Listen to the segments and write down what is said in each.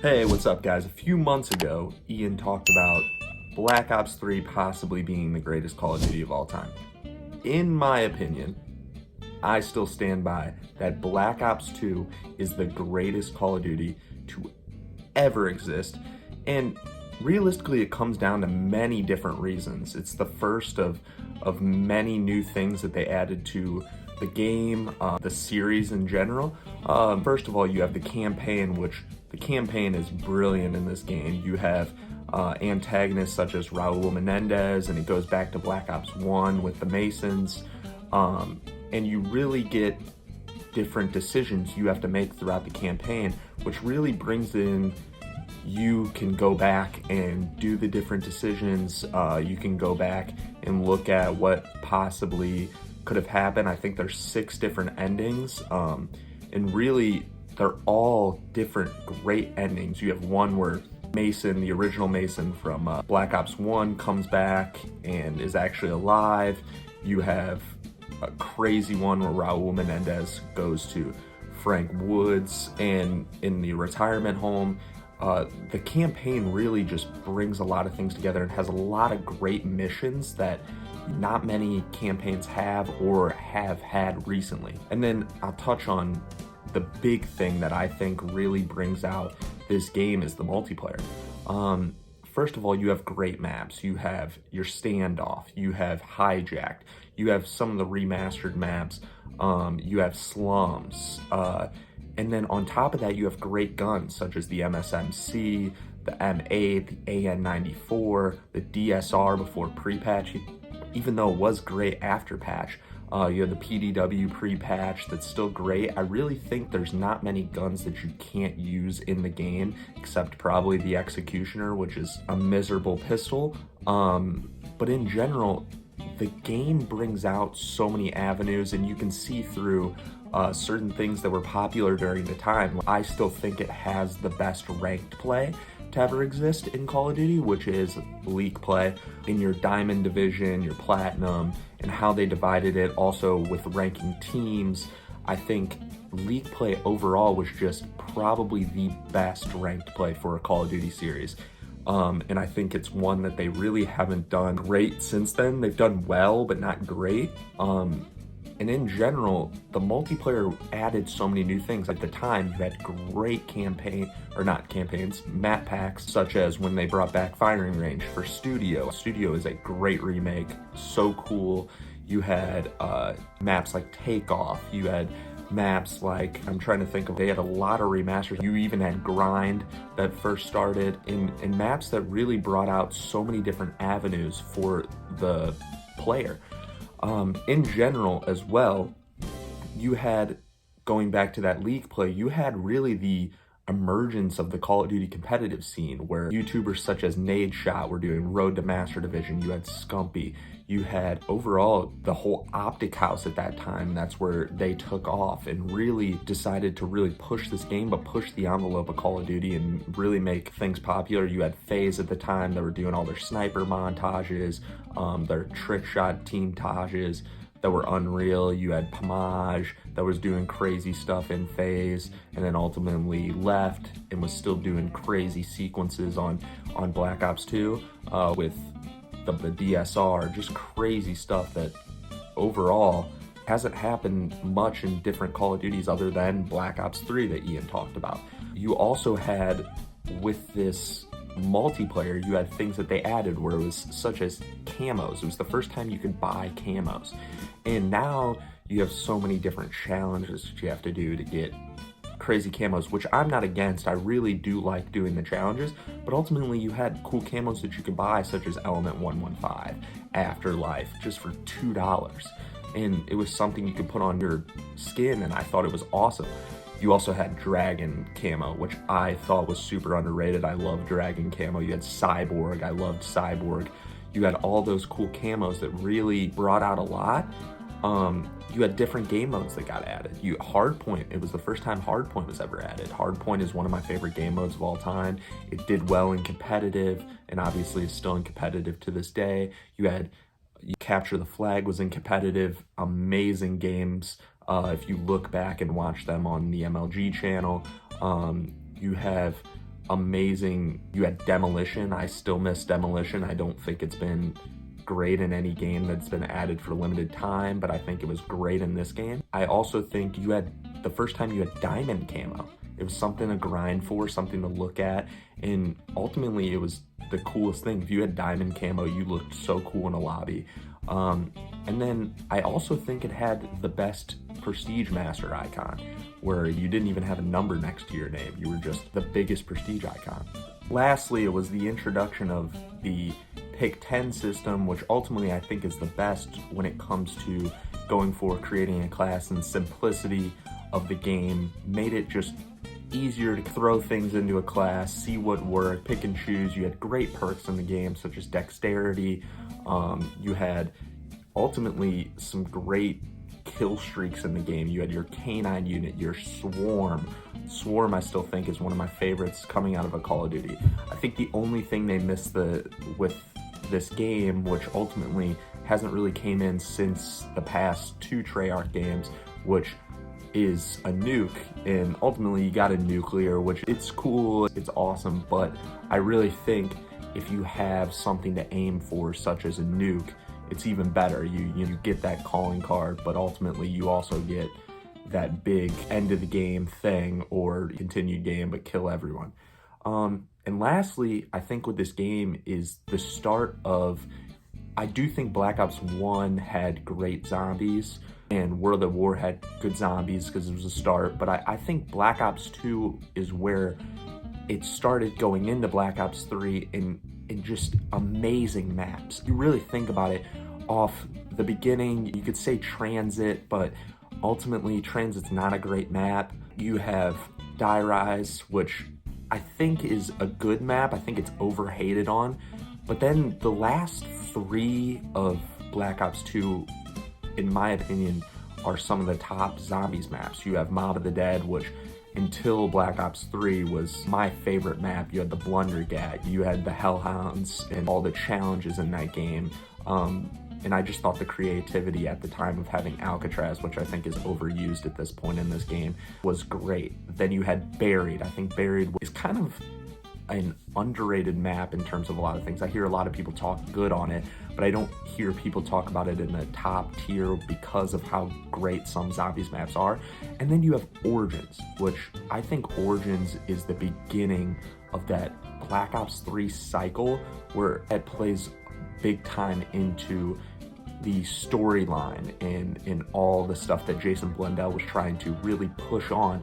Hey, what's up guys? A few months ago, Ian talked about Black Ops 3 possibly being the greatest Call of Duty of all time. In my opinion, I still stand by that Black Ops 2 is the greatest Call of Duty to ever exist, and realistically it comes down to many different reasons. It's the first of many new things that they added to the game, the series in general. First of all, you have the campaign, which the campaign is brilliant in this game. You have antagonists such as Raul Menendez, and it goes back to Black Ops 1 with the Masons, and you really get different decisions you have to make throughout the campaign, which really brings in, you can go back and do the different decisions. You can go back and look at what possibly could have happened. I think there's 6 different endings, and really they're all different great endings. You have one where Mason, the original Mason from Black Ops 1, comes back and is actually alive. You have a crazy one where Raul Menendez goes to Frank Woods and in the retirement home. The campaign really just brings a lot of things together and has a lot of great missions that not many campaigns have or have had recently. And then I'll touch on the big thing that I think really brings out this game is the multiplayer. First of all, you have great maps. You have your Standoff, you have Hijacked, you have some of the remastered maps, you have Slums, and then on top of that, you have great guns such as the MSMC, the M8, the AN94, the DSR before pre-patch, even though it was great after patch. You have the PDW pre-patch that's still great. I really think there's not many guns that you can't use in the game, except probably the Executioner, which is a miserable pistol. But in general, the game brings out so many avenues, and you can see through certain things that were popular during the time. I still think it has the best ranked play to ever exist in Call of Duty, which is League play in your Diamond division, your Platinum, and how they divided it also with ranking teams. I think League play overall was just probably the best ranked play for a Call of Duty series. And I think it's one that they really haven't done great since then. They've done well, but not great. And in general, the multiplayer added so many new things. At the time, you had great map packs, such as when they brought back Firing Range for Studio. Studio is a great remake, so cool. You had maps like Takeoff. You had maps like, I'm trying to think of, they had a lot of remasters. You even had Grind that first started, in maps that really brought out so many different avenues for the player. In general as well, you had, going back to that League play, you had really the emergence of the Call of Duty competitive scene where YouTubers such as Nadeshot were doing Road to Master Division. You had Scumpy. You had overall the whole Optic House at that time. That's where they took off and really decided to really push this game, but push the envelope of Call of Duty and really make things popular. You had FaZe at the time that were doing all their sniper montages, their trick shot team tages that were unreal. You had Pomage that was doing crazy stuff in FaZe, and then ultimately left and was still doing crazy sequences on Black Ops 2 with the DSR, just crazy stuff that overall hasn't happened much in different Call of Duties other than Black Ops 3 that Ian talked about. You also had, with this multiplayer, you had things that they added where it was such as camos. It was the first time you could buy camos. And now you have so many different challenges that you have to do to get crazy camos, which I'm not against. I really do like doing the challenges, but ultimately you had cool camos that you could buy, such as Element 115, Afterlife, just for $2. And it was something you could put on your skin, and I thought it was awesome. You also had Dragon camo, which I thought was super underrated. I love Dragon camo. You had Cyborg. I loved Cyborg. You had all those cool camos that really brought out a lot. You had different game modes that got added. Hardpoint, it was the first time Hardpoint was ever added. Hardpoint is one of my favorite game modes of all time. It did well in competitive, and obviously is still in competitive to this day. You Capture the Flag was in competitive. Amazing games. If you look back and watch them on the MLG channel, you have amazing. You had Demolition. I still miss Demolition. I don't think it's been great in any game that's been added for limited time, but I think it was great in this game. I also think you had, the first time you had Diamond Camo. It was something to grind for, something to look at, and ultimately it was the coolest thing. If you had Diamond Camo, you looked so cool in a lobby. And then I also think it had the best Prestige Master icon, where you didn't even have a number next to your name. You were just the biggest Prestige icon. Lastly, it was the introduction of the Pick 10 system, which ultimately I think is the best when it comes to going for creating a class, and simplicity of the game made it just easier to throw things into a class, see what worked, pick and choose. You had great perks in the game, such as dexterity. You had ultimately some great kill streaks in the game. You had your canine unit, your swarm. Swarm, I still think, is one of my favorites coming out of a Call of Duty. I think the only thing they missed with this game, which ultimately hasn't really came in since the past 2 Treyarch games, which is a nuke, and ultimately you got a nuclear, which it's cool, it's awesome, but I really think if you have something to aim for, such as a nuke, it's even better. You get that calling card, but ultimately you also get that big end of the game thing, or continued game but kill everyone. And lastly, I think with this game is the start of, I do think Black Ops 1 had great zombies, and World at War had good zombies because it was a start, but I think Black Ops 2 is where it started going into Black Ops 3 in just amazing maps. You really think about it, off the beginning, you could say Transit, but ultimately Transit's not a great map. You have Die Rise, which I think is a good map. I think it's overhated on. But then the last 3 of Black Ops 2, in my opinion, are some of the top zombies maps. You have Mob of the Dead, which until Black Ops 3 was my favorite map. You had the Blundergat, you had the Hellhounds, and all the challenges in that game. And I just thought the creativity at the time of having Alcatraz, which I think is overused at this point in this game, was great. Then you had Buried. I think Buried is kind of an underrated map in terms of a lot of things. I hear a lot of people talk good on it, but I don't hear people talk about it in the top tier because of how great some zombies maps are. And then you have Origins, which I think Origins is the beginning of that Black Ops 3 cycle, where it plays big time into the storyline and all the stuff that Jason Blundell was trying to really push on.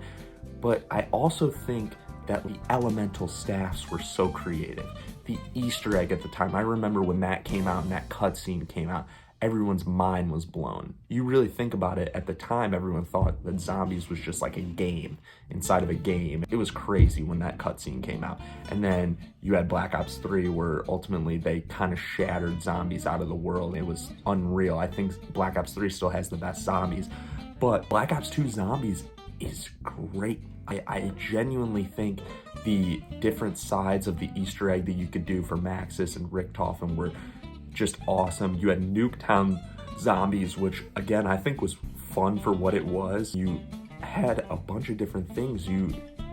But I also think that the elemental staffs were so creative. The Easter egg at the time, I remember when that came out and that cutscene came out, everyone's mind was blown. You really think about it, at the time everyone thought that zombies was just like a game inside of a game. It was crazy when that cutscene came out. And then you had Black Ops 3, where ultimately they kind of shattered zombies out of the world. It was unreal. I think Black Ops 3 still has the best zombies, but Black Ops 2 zombies is great. I genuinely think the different sides of the Easter egg that you could do for Maxis and Richtofen were just awesome. You had Nuketown zombies, which again, I think was fun for what it was. You had a bunch of different things.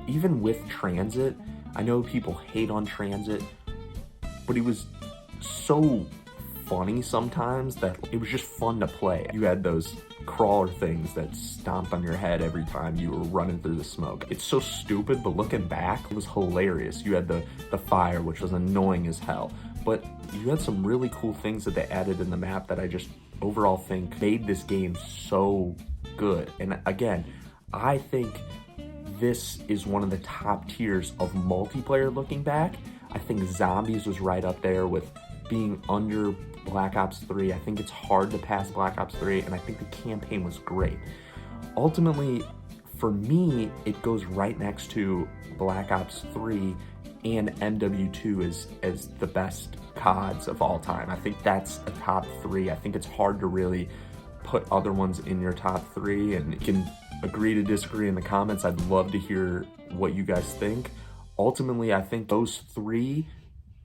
Even with Transit, I know people hate on Transit, but it was so funny sometimes that it was just fun to play. You had those crawler things that stomped on your head every time you were running through the smoke. It's so stupid, but looking back, it was hilarious. You had the fire, which was annoying as hell, but you had some really cool things that they added in the map that I just overall think made this game so good. And again, I think this is one of the top tiers of multiplayer looking back. I think Zombies was right up there with being under Black Ops 3. I think it's hard to pass Black Ops 3, and I think the campaign was great. Ultimately, for me, it goes right next to Black Ops 3 and MW2 as the best CODs of all time. I think that's a top 3. I think it's hard to really put other ones in your top 3, and you can agree to disagree in the comments. I'd love to hear what you guys think. Ultimately, I think those 3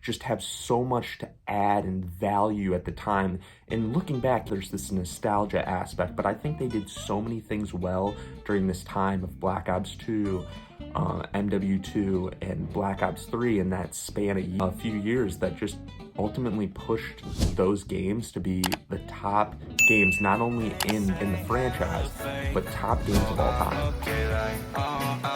just have so much to add and value at the time. And looking back, there's this nostalgia aspect, but I think they did so many things well during this time of Black Ops 2. MW2 and Black Ops 3 in that span of a few years that just ultimately pushed those games to be the top games, not only in the franchise, but top games of all time.